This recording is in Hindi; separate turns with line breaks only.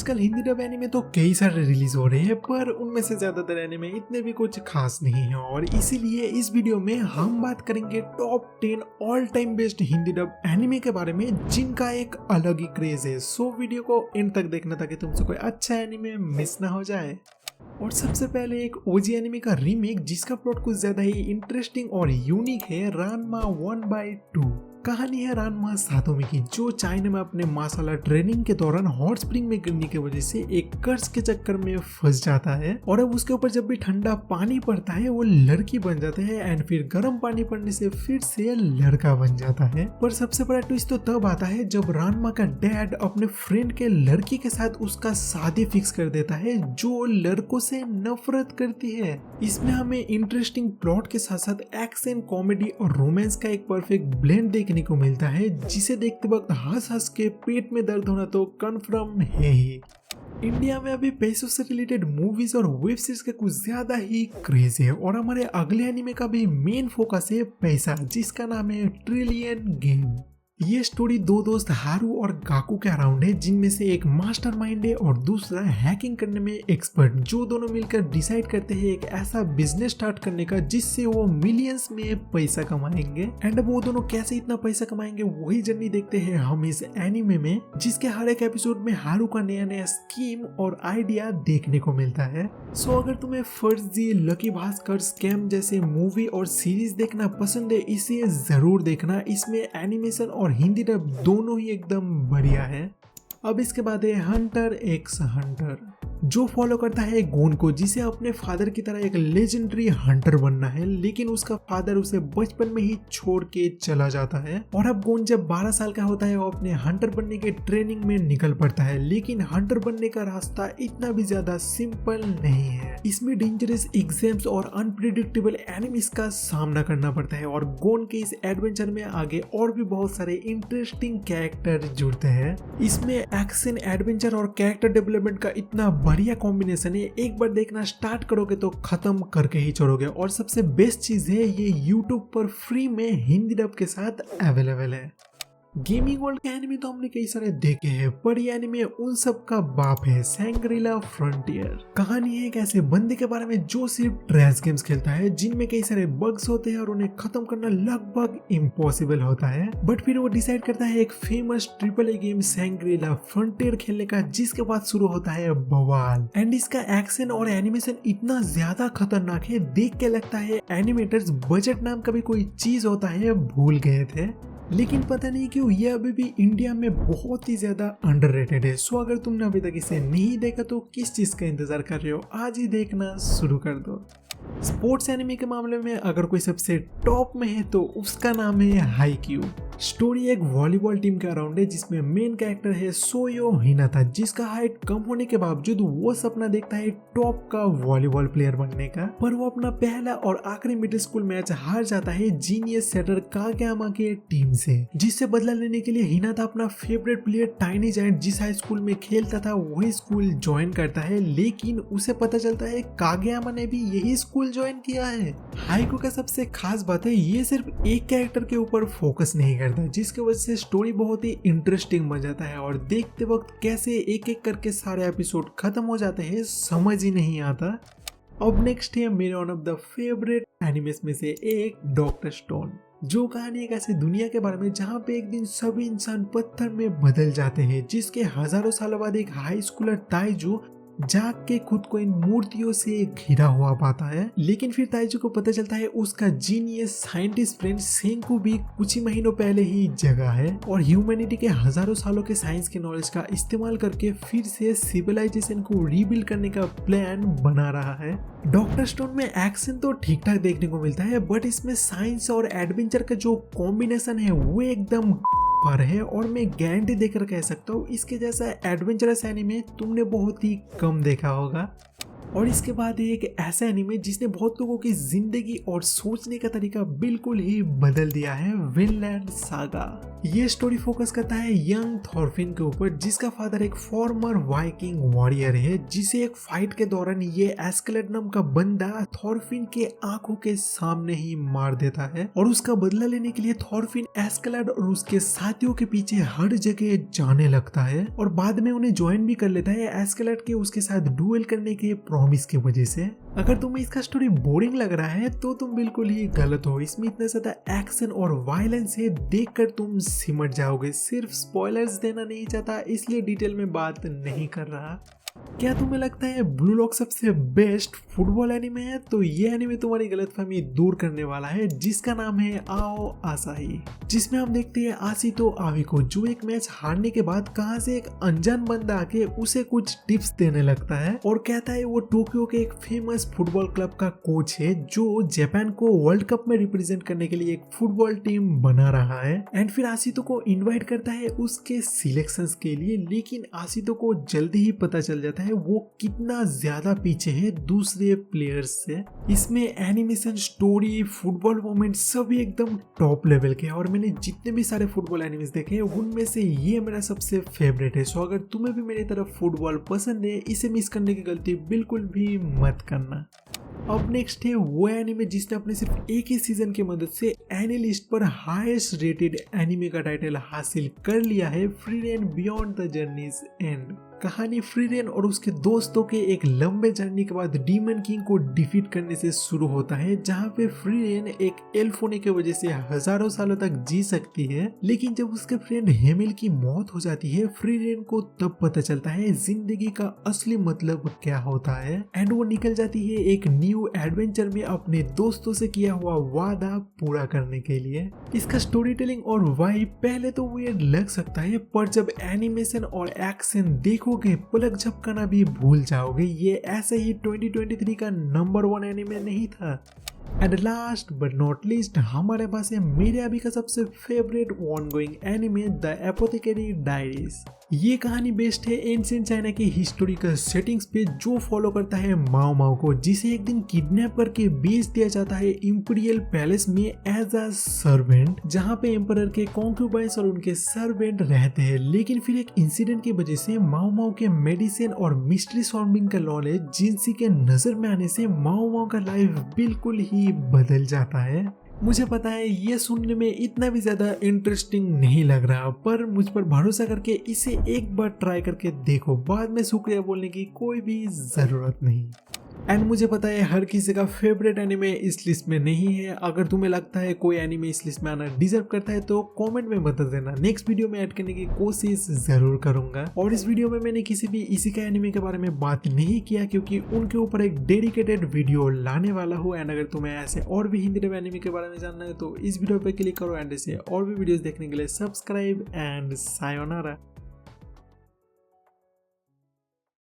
आजकल हिंदी डब एनिमे तो कई सारे रिलीज हो रहे हैं, पर उनमें से ज्यादातर एनिमे इतने भी कुछ खास नहीं है। और इसीलिए इस वीडियो में हम बात करेंगे top 10 all time best Hindi dub anime के बारे में, जिनका एक अलग ही क्रेज है। सो वीडियो को एंड तक देखना ताकि तुमसे कोई अच्छा एनिमे मिस ना हो जाए। और सबसे पहले एक ओजी एनिमे का रीमेक जिसका प्लॉट कुछ ज्यादा ही इंटरेस्टिंग और यूनिक है, रानमा 1/2। कहानी है रानमा सातोमी की, जो चाइना में अपने मार्शल ट्रेनिंग के दौरान हॉट स्प्रिंग में गिरने की वजह से एक कर्ज के चक्कर में फंस जाता है। और अब उसके ऊपर जब भी ठंडा पानी पड़ता है वो लड़की बन जाता है, एंड फिर गर्म पानी पड़ने से फिर से लड़का बन जाता है। पर सबसे बड़ा ट्विस्ट तो तब आता है जब रानमा का डैड अपने फ्रेंड के लड़की के साथ उसका शादी फिक्स कर देता है, जो लड़कों से नफरत करती है। इसमें हमें इंटरेस्टिंग प्लॉट के साथ साथ एक्शन, कॉमेडी और रोमांस का एक परफेक्ट ब्लेंड देखने को मिलता है, जिसे देखते वक्त हंस हंस के पेट में दर्द होना तो कंफर्म है ही। इंडिया में अभी पैसों से रिलेटेड मूवीज और वेब सीरीज का कुछ ज्यादा ही क्रेज है, और हमारे अगले एनिमे का भी मेन फोकस है पैसा, जिसका नाम है ट्रिलियन गेम। ये स्टोरी दो दोस्त हारू और गाकू के अराउंड है, जिनमें से एक मास्टरमाइंड है और दूसरा हैकिंग करने में एक्सपर्ट, जो दोनों मिलकर डिसाइड करते हैं एक ऐसा बिजनेस स्टार्ट करने का जिससे वो मिलियंस में पैसा कमाएंगे। एंड अब वो दोनों कैसे इतना पैसा कमाएंगे वही जर्नी देखते हैं हम इस एनिमे में, जिसके हर एक एपिसोड में हारू का नया नया स्कीम और आइडिया देखने को मिलता है। सो अगर तुम्हें फर्जी, लकी भास्कर, स्कैम जैसे मूवी और सीरीज देखना पसंद है, इसे जरूर देखना। इसमें एनिमेशन और हिंदी डब दोनों ही एकदम बढ़िया है। अब इसके बाद है हंटर एक्स हंटर, जो फॉलो करता है गोन को, जिसे अपने फादर की तरह एक लेजेंडरी हंटर बनना है, लेकिन उसका फादर उसे बचपन में ही छोड़ के चला जाता है। और अब गोन जब 12 साल का होता है वो अपने हंटर बनने के ट्रेनिंग में निकल पड़ता है, लेकिन हंटर बनने का रास्ता इतना भी ज्यादा सिंपल नहीं है। इसमें डेंजरस एग्जाम्स और अनप्रिडिक्टेबल एनिमीज का सामना करना पड़ता है, और गोन के इस एडवेंचर में आगे और भी बहुत सारे इंटरेस्टिंग कैरेक्टर जुड़ते हैं। इसमें एक्शन, एडवेंचर और कैरेक्टर डेवलपमेंट का इतना बढ़िया कॉम्बिनेशन है, एक बार देखना स्टार्ट करोगे तो खत्म करके ही छोड़ोगे। और सबसे बेस्ट चीज है ये YouTube पर फ्री में हिंदी डब के साथ अवेलेबल है। गेमिंग वर्ल्ड के एनिमे तो हमने कई सारे देखे हैं, पर ये एनिमे उन सब का बाप है, सैंग्रीला फ्रंटियर। कहानी है एक ऐसे बंदे के बारे में जो सिर्फ ट्रैश गेम्स खेलता है, जिनमें कई सारे बग्स होते हैं और उन्हें खत्म करना लगभग इम्पॉसिबल होता है। बट फिर वो डिसाइड करता है एक फेमस AAA गेम सैंग्रीला फ्रंटियर खेलने का, जिसके बाद शुरू होता है बवाल। एंड इसका एक्शन और एनिमेशन इतना ज्यादा खतरनाक है, देख के लगता है एनिमेटर्स बजट नाम का भी कोई चीज होता है भूल गए थे। लेकिन पता नहीं क्यों ये अभी भी इंडिया में बहुत ही ज्यादा अंडररेटेड है। सो अगर तुमने अभी तक इसे नहीं देखा तो किस चीज का इंतजार कर रहे हो, आज ही देखना शुरू कर दो। स्पोर्ट्स एनिमे के मामले में अगर कोई सबसे टॉप में है तो उसका नाम है हाईक्यू। स्टोरी एक वॉलीबॉल टीम के अराउंड है, जिसमें मेन कैरेक्टर है सोयो हिनाता, जिसका हाइट कम होने के बावजूद वो सपना देखता है टॉप का वॉलीबॉल प्लेयर बनने का। पर वो अपना पहला और आखिरी मिडिल स्कूल मैच हार जाता है जीनियस सेटर कागयामा के टीम से, जिससे बदला लेने के लिए हिनाता अपना फेवरेट प्लेयर टाइनी जायंट जिस हाई स्कूल में खेलता था वही स्कूल ज्वाइन करता है। लेकिन उसे पता चलता है कागयामा ने भी यही स्कूल ज्वाइन किया है। हाईक्यू का सबसे खास बात है ये सिर्फ एक कैरेक्टर के ऊपर फोकस नहीं करता, जिसकी वजह से स्टोरी बहुत ही इंटरेस्टिंग बन जाता है, और देखते वक्त कैसे एक एक करके सारे एपिसोड खत्म हो जाते हैं समझ ही नहीं आता। अब नेक्स्ट है मेरे one of the favourite animes में से एक, डॉक्टर स्टोन, जो कहानी एक ऐसी दुनिया के बारे में जहाँ पे एक दिन सभी इंसान पत्थर में बदल जाते हैं, जिसके हजारों सालों बाद एक हाई स्कूलर ताइजू जाग के खुद को इन मूर्तियों से घिरा हुआ पाता है। लेकिन फिर ताइजू को पता चलता है उसका जीनियस साइंटिस्ट फ्रेंड सेंकू भी कुछ ही महीनों पहले ही जगा है, और ह्यूमैनिटी के हजारों सालों के साइंस के नॉलेज का इस्तेमाल करके फिर से सिविलाइजेशन को रीबिल्ड करने का प्लान बना रहा है। डॉक्टर स्टोन में एक्शन तो ठीक ठाक देखने को मिलता है, बट इसमें साइंस और एडवेंचर का जो कॉम्बिनेशन है वो एकदम पर है, और मैं गारंटी देकर कह सकता हूँ इसके जैसा एडवेंचरस एनिमे तुमने बहुत ही कम देखा होगा। और इसके बाद एक ऐसा एनिमे जिसने बहुत लोगों की जिंदगी और सोचने का तरीका बिल्कुल ही बदल दिया है, विनलैंड सागा। ये स्टोरी फोकस करता है यंग थॉरफिन के ऊपर, जिसका फादर एक फॉर्मर वाइकिंग वॉरियर है, जिसे एक फाइट के दौरान ये एस्केलेड नाम का बंदा थॉरफिन के आंखों के सामने ही मार देता है। और उसका बदला लेने के लिए थॉरफिन एस्केलेड और उसके साथियों के पीछे हर जगह जाने लगता है और बाद में उन्हें ज्वाइन भी कर लेता है एस्केलेड के उसके साथ डुएल करने के प्रॉमिस की वजह से। अगर तुम्हें इसका स्टोरी बोरिंग लग रहा है तो तुम बिल्कुल ही गलत हो। इसमें इतना ज्यादा एक्शन और वायलेंस है, देखकर तुम सिमट जाओगे। सिर्फ स्पॉयलर्स देना नहीं चाहता इसलिए डिटेल में बात नहीं कर रहा। क्या तुम्हें लगता है ब्लू लॉक सबसे बेस्ट फुटबॉल एनिमे है? तो ये एनिमे तुम्हारी गलतफहमी दूर करने वाला है, जिसका नाम है आओ आसाही, जिसमें हम देखते हैं आसितो आवी को, जो एक मैच हारने के बाद कहां से एक अनजान बंदा आके उसे कुछ टिप्स देने लगता है और कहता है वो टोक्यो के एक फेमस फुटबॉल क्लब का कोच है, जो जापान को वर्ल्ड कप में रिप्रेजेंट करने के लिए एक फुटबॉल टीम बना रहा है। एंड फिर आसितो को इन्वाइट करता है उसके सिलेक्शंस के लिए, लेकिन आसितो को जल्दी ही पता चल जाता है वो कितना ज्यादा पीछे है दूसरे प्लेयर्स से। इसमें एनिमेशन, स्टोरी, फुटबॉल मोमेंट सभी एकदम टॉप लेवल के, और मैंने जितने भी सारे फुटबॉल एनिमेस देखे हैं उनमें से ये मेरा सबसे फेवरेट है। सो अगर तुम्हें भी मेरी तरफ फुटबॉल पसंद है, इसे मिस करने की गलती बिल्कुल भी मत करना। अब नेक्स्ट है वो एनिमे जिसने अपने सिर्फ एक ही सीजन की मदद से एनी लिस्ट पर हाईएस्ट रेटेड एनिमे का टाइटल हासिल कर लिया है, फ्रीरेन बियॉन्ड द जर्नीज एंड। कहानी फ्रीरेन और उसके दोस्तों के एक लंबे जर्नी के बाद डीमन किंग को डिफीट करने से शुरू होता है, जहां पे फ्रीरेन एक एल्फ होने की वजह से हजारों सालों तक जी सकती है। लेकिन जब उसके फ्रेंड हेमिल की मौत हो जाती है, फ्रीरेन को तब पता चलता है जिंदगी का असली मतलब क्या होता है एंड वो निकल जाती है एक न्यू एडवेंचर में अपने दोस्तों से किया हुआ वादा पूरा करने के लिए। इसका स्टोरी टेलिंग और वाइब पहले तो वियर्ड लग सकता है, पर जब एनिमेशन और एक्शन देखोगे पलक झपकाना भी भूल जाओगे। ये ऐसे ही 2023 का नंबर 1 एनिमे नहीं था। And last but not least हमारे पास है मेरे अभी का सबसे favourite ongoing anime, the apothecary diaries. ये कहानी बेस्ड है एंशिएंट चाइना की हिस्टोरिकल सेटिंग्स पे, जो फॉलो करता है माओ माओ को, जिसे एक दिन किडनैप करके बेच दिया जाता है इंपीरियल पैलेस में एज अ सर्वेंट, जहाँ पे एम्परर के कॉन्क्यूबाइंस और उनके सर्वेंट रहते हैं। लेकिन फिर एक इंसिडेंट की वजह से माओ माओ के मेडिसिन और मिस्ट्री सॉल्विंग का नॉलेज जिनसी के नजर में आने से माओ माओ का लाइफ बिल्कुल ही बदल जाता है। मुझे पता है ये सुनने में इतना भी ज्यादा इंटरेस्टिंग नहीं लग रहा, पर मुझ पर भरोसा करके इसे एक बार ट्राई करके देखो, बाद में शुक्रिया बोलने की कोई भी जरूरत नहीं। एंड मुझे पता है हर किसी का फेवरेट एनिमे इस लिस्ट में नहीं है। अगर तुम्हें लगता है कोई एनिमे इस लिस्ट में आना डिजर्व करता है तो कमेंट में बता देना, नेक्स्ट वीडियो में ऐड करने की कोशिश जरूर करूंगा। और इस वीडियो में मैंने किसी भी इसी का एनिमे के बारे में बात नहीं किया, क्योंकि उनके ऊपर एक डेडिकेटेड वीडियो लाने वाला हूँ। एंड अगर तुम्हें ऐसे और भी हिंदी डब एनिमे के बारे में जानना है तो इस वीडियो पे क्लिक करो एंड ऐसे और भी वीडियोस देखने के लिए सब्सक्राइब एंड सायोनारा।